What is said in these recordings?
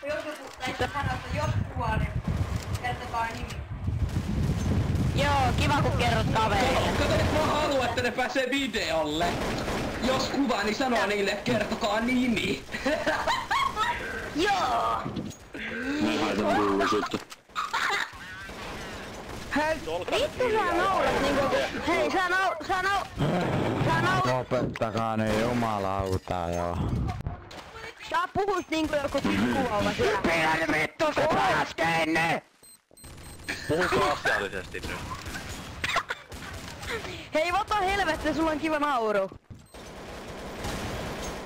Jos joku näistä sanoista jos kuvaa, niin kertokaa nimi. Joo, kiva kun kerrot kaverille. Kato nyt mä haluan, että ne pääsee videolle. Jos kuvaa, niin sanoo niille, että kertokaa nimi. Joo! Mä haetaan kuuluisuutta. Hei, vittu sä naurat niinku, hei sä naurat. Lopettakaa ne jumalauta joo. Sä puhuis niinku joku pikkuvauva siellä. Pidä nyt vittu se pääs kiinni! Puhukaa asiallisesti nyt. Hei vota helvetti, sulla on kiva nauru.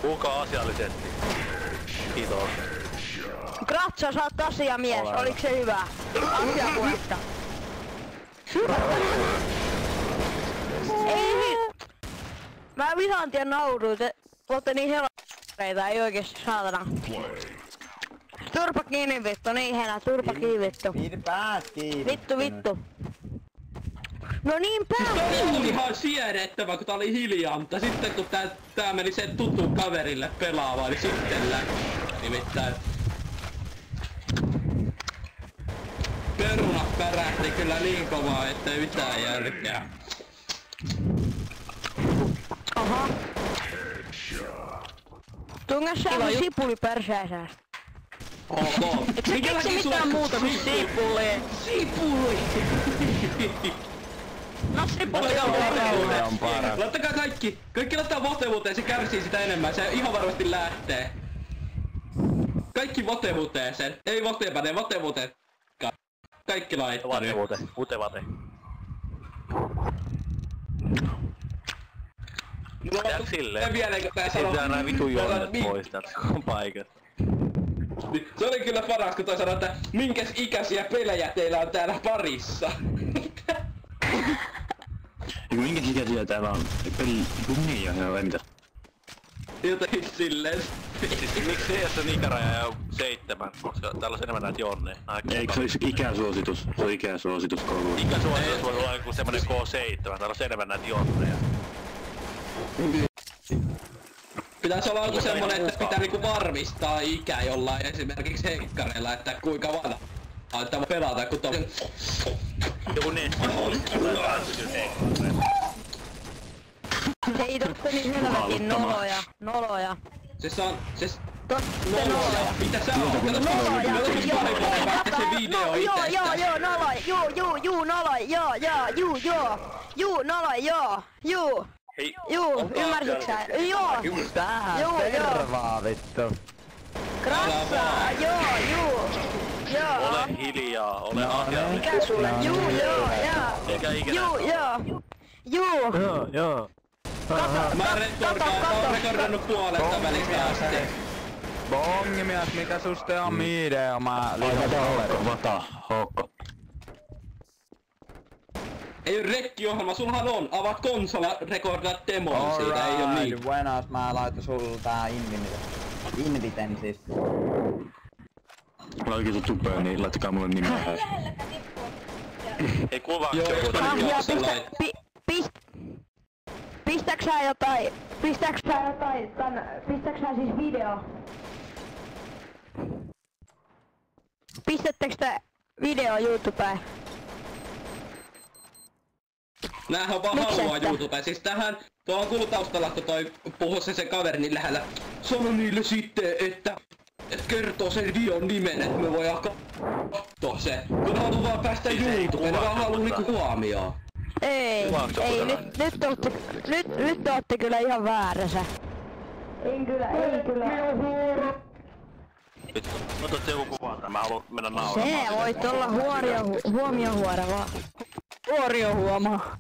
Puhukaa asiallisesti. Kiitos. Gratso, sä oot asiamies, oliks se hyvä? Asiapuhetta. Ei! Mä vihaan tien nauruun, te ootte niin helvereitä, ei oikeesti saatana. Turpa kiinni vittu, niin henä, turpa kiinni vittu. Pidä päät kiinni. Vittu. No niin Siis toi pääs! oli ihan siedettävä, kun tää oli hiljaa, mutta sitten kun tää meni sen tutun kaverille pelaamaan, niin sitten lähti. Nimittäin perunat pärähti kyllä niin kovaa, ettei mitään järkeä. Aha. Tungas sä sun sipuli perseeseen. Ok. Eikö sä keksi mitään muuta kuin sipuli? Sipuli! No sipuli on paras. Laittakaa kaikki laittaa votevuuteen, se kärsii sitä enemmän, se ihan varmasti lähtee. Kaikki votevuuteeseen, ei votevuuteen. Kaikki laittaa. Vate. Jääks silleen? Vieläkö tää sanoo? Pitää nää vitu jonnet pois täältä paikasta. Se oli kyllä paras, kun toi sanoi, että minkäs ikäisiä pelejä teillä on täällä parissa. Minkä ikäisiä täällä on? Niin vai mitä? Jotenkin silleen. Siis miksi CS on ikäraja jo 7? Koska täällä on enemmän näitä jonneja. Eikö se olisi ikäsuositus? Se on ikäsuositus kouluun. Ikäsuositus voi olla joku semmonen K7. Täällä on enemmän näitä jonneja. Pitäis olla joku semmonen, että pitää niinku varmistaa ikä jollain esimerkiksi heikkareilla, että kuinka vanha että voi pelata, kun tommosen Joku netti. Hei totta niin helvetin noloja. Totte noloja. Mitä sä oot? Noloja. Se video itse. Joo, noloja. Juu. Hei. Juu, ymmärsitkö sä? Joo. Tähän tervaa vittu. Krassaa, joo. Ole hiljaa, ole asiallinen. Mikä sulle? Juu. Eikä ikinä. Juu. Joo. Mä oon rekordannut puolesta välistä asti. Bongimies, mikä suste on video? Mä Vata, Houkko. Ei oo rekkiohjelma, sulhan on. Avaat konsola, rekordaat demon siitä, ei oo niin. Buenas, mä laitan sulla tää inviten siis. Mulla oikein tupeen, niin laittakaa mulle nimeä hei. Ei kuvaaks Joo, joku Pistääks sä jotain siis video? Pistättekö te video YouTubeen? Näähän vaan Miksi haluaa että? YouTubeen. Siis tähän, tuo on kuullut taustalla, kun toi puhuu sen kaverin niin lähellä. Sano niille sitten, että kertoo sen videon nimen, että me voidaan kattoo se. Kun ne haluaa vaan päästä YouTubeen, ne vaan haluu niinku huomioon. Ei, nyt ootte kyllä ihan väärässä. Ei kyllä. Nyt otat joku kuvaa tää, mä haluan mennä nauramaan. Se voit olla huomiohuora vaan. Huoriohuoma.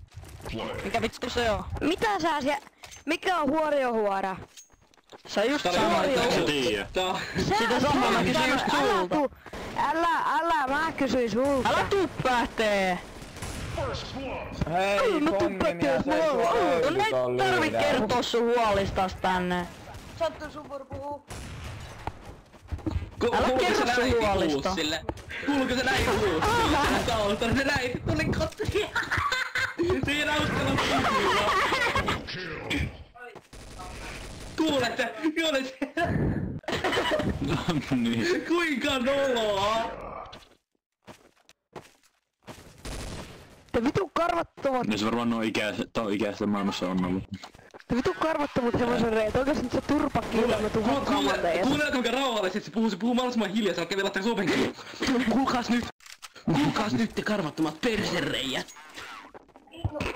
Mikä vittu se on? Mitä sä mikä on huoriohuora? Sä just sanoit. Sitä samaa mä kysyin just sulta. Älä mä kysyin sulta. Älä tuu pähtee. Hei, bongimies, ei sua Ei tarvi kertoa sun huolistas tänne. Sattu sun vuoro puhuu. Älä kerro sun huolista. Kuuluuko se näin huus? Sillä taustalla se näin, tuli kotiin. Siinä uskalla puhua. Kuulette, Niin. Kuinka noloa? Te vitu karvattomat. Ne se varmaan ton ikäistä maailmassa on ollut. Te vitu karvattomat hevosenreet. Oikeesti nyt se turpakkiilta mä tuun hakkaamaan teidät. Kuunnelkaa kuinka rauhallisesti se puhuu mahdollisimman hiljaa, se alkaa velottaa sovenkin. Kuulkaas nyt! Kuulkaas nyt te karvattomat persereijät!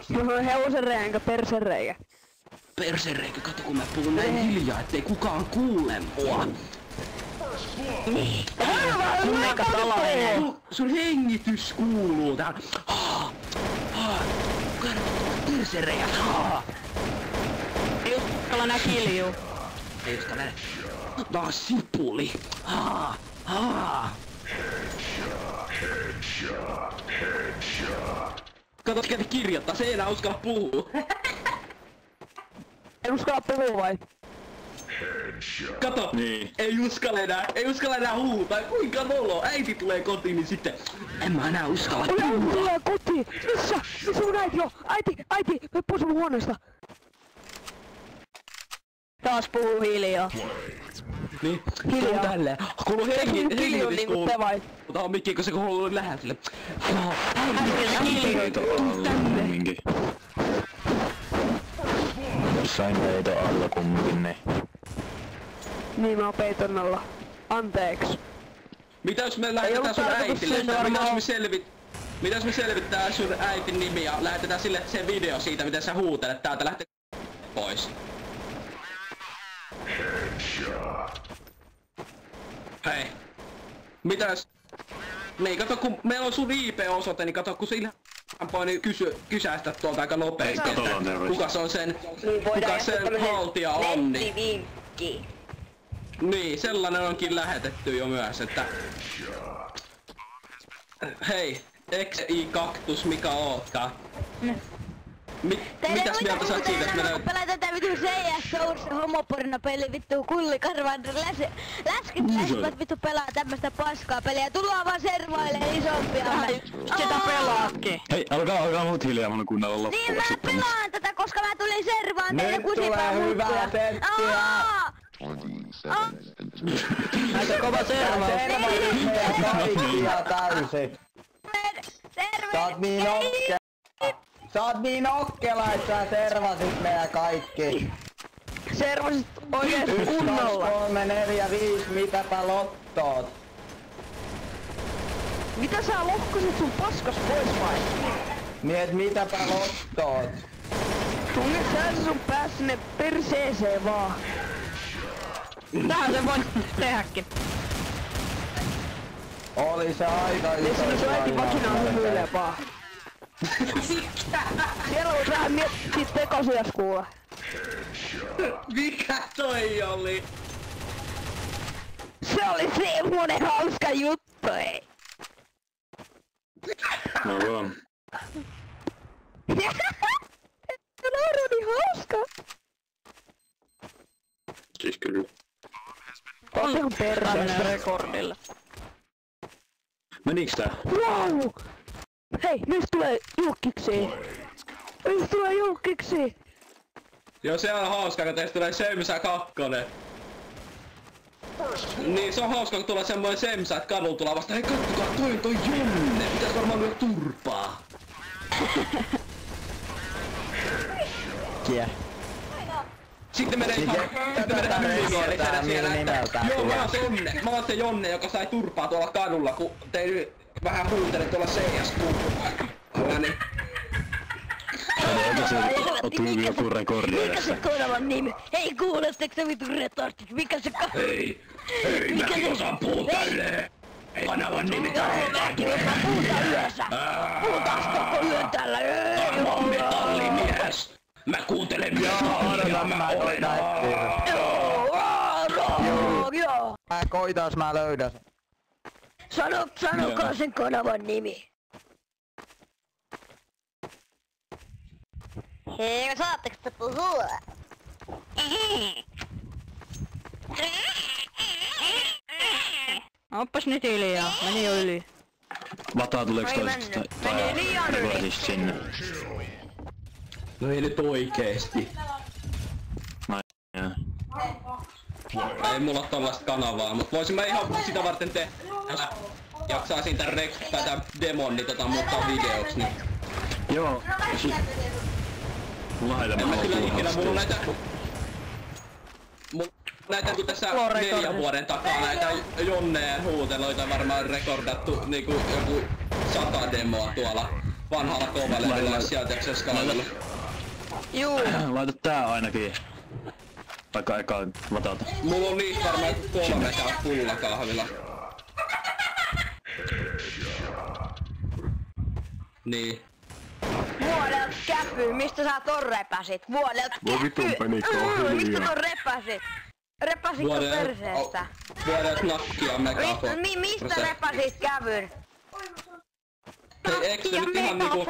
Mä oon hevosenreikä enkä persereikä. Persereikö, kato kun mä puhun näin hiljaa, ettei kukaan kuule mua. Sun eikä salainen. Sun hengitys kuuluu tähän. Karvattomat persereijät. Ei uskalla nää kiljuu. Ei uskalla nähdä. Taas sipuli. Kato, kävi kirjoittaa, se ei enää uskalla puhua. En uskalla puhua vai? Kato, Niin. ei uskalla enää huutaa. Kuinka nolo? Äiti tulee kotiin, niin sitten en mä enää uskalla Oi, äiti puhua. tulee kotiin! Missä? Missä mun äiti on? Äiti! Me pois mun huoneesta! Taas puhuu hiljaa. Niin, Hiljaa. kuuluu tälleen. Kuuluu Kilju niinku te vai? Mutta on mikki, kun se kuuluu lähellä sille. Peito alla kumminkin. Sain peito alla kumminkin ne. Niin mä oon peiton alla. Anteeks. Mitä jos me lähetetään sun tarkoitus äitille? sinne varmaan. Mitä jos me selvittää sun äitin nimi ja lähetetään sille se video siitä, miten sä huutelet täältä lähtee pois? Hei. Mitäs? Niin, kato kun meillä on sun IP-osoite, niin kato kun sillä niin kysäistä tuolta aika nopeasti, Ei, katsotaan että terveys. kuka se on sen, Niin kuka sen haltija on, niin. Nettivinkki. Niin, sellainen onkin lähetetty jo myös, että... Hei, XI-kaktus, mikä ootkaan? Mitäs mieltä sä oot siitä, jos me Pelaa tätä vitu CS Source homoporno peli vittu kullikarvan läskit läspät vittu pelaa tämmöstä paskaa peliä. Tullaan vaan servailee isompia. Sitä pelaatkin. Hei, alkaa muut hiljaa, mä haluan kuunnella loppuun. Niin mä pelaan tätä, koska mä tulin servaan teille Nyt kusipää tulee hyvää mulkkuja. settiä. Aika kova serva. Servasit meidän kaikkia täysin. Sä oot niin okkela, että sä servasit meidän kaikki. Servasit oikeesti 1, 2, kunnolla. 3, 4, 5, mitäpä lottoot? Mitä sä lohkosit sun paskas pois vai? Niin mitäpä lottoot? Tunne sä sun pääs sinne perseeseen vaan. Tähän se voi tehdäkin. Oli se aika iso. Tässä sun äiti vakina on hymyilee vaan. Siellä on vähän miettiä tekosias kuule. Mikä toi oli? Se oli semmonen hauska juttu, ei. No vaan. Se nauru niin hauska. Siis kyllä. On ihan perseessä rekordilla. Meniks tää? Wow! Hei, nyt tulee julkkiksi. Nyt tulee julkkiksi. Joo, se on hauska, kun teistä tulee Semsä 2. Niin, se on hauska, kun tulee semmoinen Semsä, että kadulla tulee vasta. Hei, kattokaa, toi Jonne! Pitäis varmaan lyödä turpaa. Kie. Sitten menee ihan ylimielisenä siellä, että joo, mä oon se Jonne, joka sai turpaa tuolla kadulla, kun tein vähän huuteli tuolla CS-puolella. Niin. Eikö se oo tullut joku rekordia Mikä se tässä? kanavan nimi? Hei, kuuletteko se vitun retardit? Mikä se Hei, mäkin osaan puhua tälleen. Kanavan nimi Puhutaan yössä. Puhutaan koko yön tällä. Mä oon metallimies. Mä kuuntelen metallia, mä olen. Joo. Mä koitas, mä löydän sen. Sanokaa sen kanavan nimi. Hei, saatteko te puhua? Oppas nyt hiljaa, meni jo yli. Vataa tuleeks toista Meni liian yli. rekortista sinne? No ei nyt oikeesti. Jaa. Ei mulla oo tollaista kanavaa, mut voisin mä ihan sitä varten tehdä. Jaksaisin tän tän demon, niin muuttaa videoksi, niin. Joo. En mä kyllä ikinä, mulla on näitä kun tässä 4 vuoden takaa näitä Jonneen huuteloita varmaan rekordattu niinku joku 100 demoa tuolla vanhalla kovalevyllä sieltä Skaalalla. Juu. Laita tää ainakin. Vaikka eka latata. Mulla on niitä varmaan 3 täällä pullakahvilla. Niin. Vuodelta käpy, mistä sä ton repäsit? Vuodelta käpy! Mistä ton repäsit? Repäsitkö perseestä? Vuodelta nakkia megafon. Mistä repäsit kävyn? Hei, eikö se nyt ihan niinku...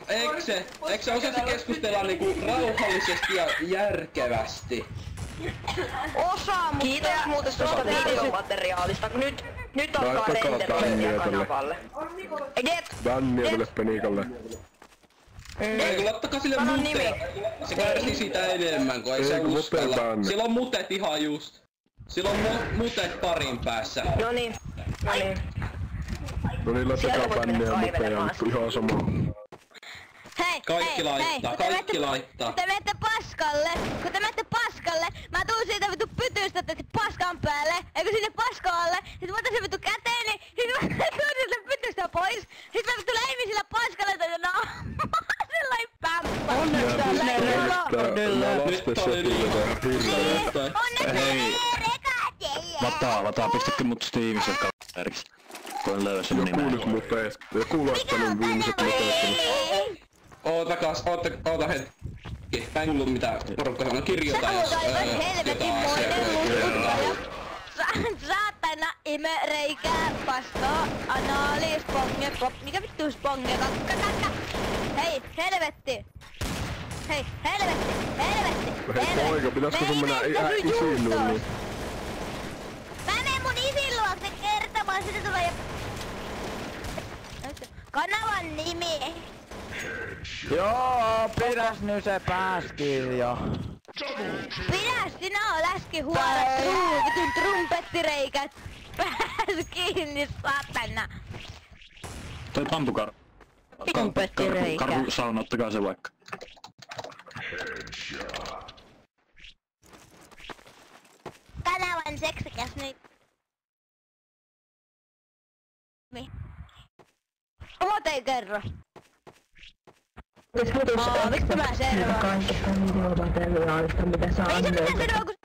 Eikö se osasi keskustella niinku rauhallisesti ja järkevästi? Osaa, mutta... Kiitos muuten tuosta videomateriaalista, kun nyt alkaa renderöintiä kanavalle. Bannia tälle Penikalle. Ei, laittakaa sille muteet. Se kärsii siitä enemmän, kun ei se uskalla. Sillä on mutet ihan just. Sillä on mutet parin päässä. Noniin. No niin, laittakaa bannia muteja, ihan sama. Hei, kaikki laittaa. Kun te menette paskalle, mä tuun siitä vittu pytystä paskan päälle, eikö sinne paskalle, sit mä otan sen vittu käteen, niin sit mä tuun sieltä pytystä pois, sit mä vittu leimin sillä paskalle, sellain pämpä. Onneksi tää menee Hei. Lataa, pistäkö mut Steamissa kaveriksi? Kun en löydä sen nimeä. Joku laittanut viimeiset muteet. Oota hetki. Mä en kuulu mitä porukka sanoo, kirjoita jos Saatana ime reikää paskaa anaalis ponge pop. Mikä vittu sponge kakka. Hei helvetti. Hei poika, pitäisikö sun mennä isiin niin? Mä menen mun isin luokse kertomaan, sitä tulee kanavan nimi. Joo, pidäs nyt se pääskiin jo. Pidä sinä on läski huolet vitun trumpettireikät pääs kiinni satana. Toi pampukar... Karhusauna, ottakaa se vaikka. Kanavan seksikäs nyt. Oot ei kerro. Vittu mä servaan. Kaikesta videomateriaalista, mitä saa Ei se mitään servaa kun...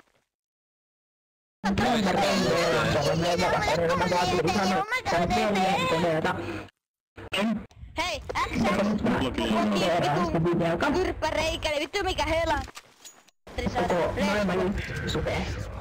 Hei, vittu kyrppäreikä, vittu mikä hela. Koko maailman suhteessa.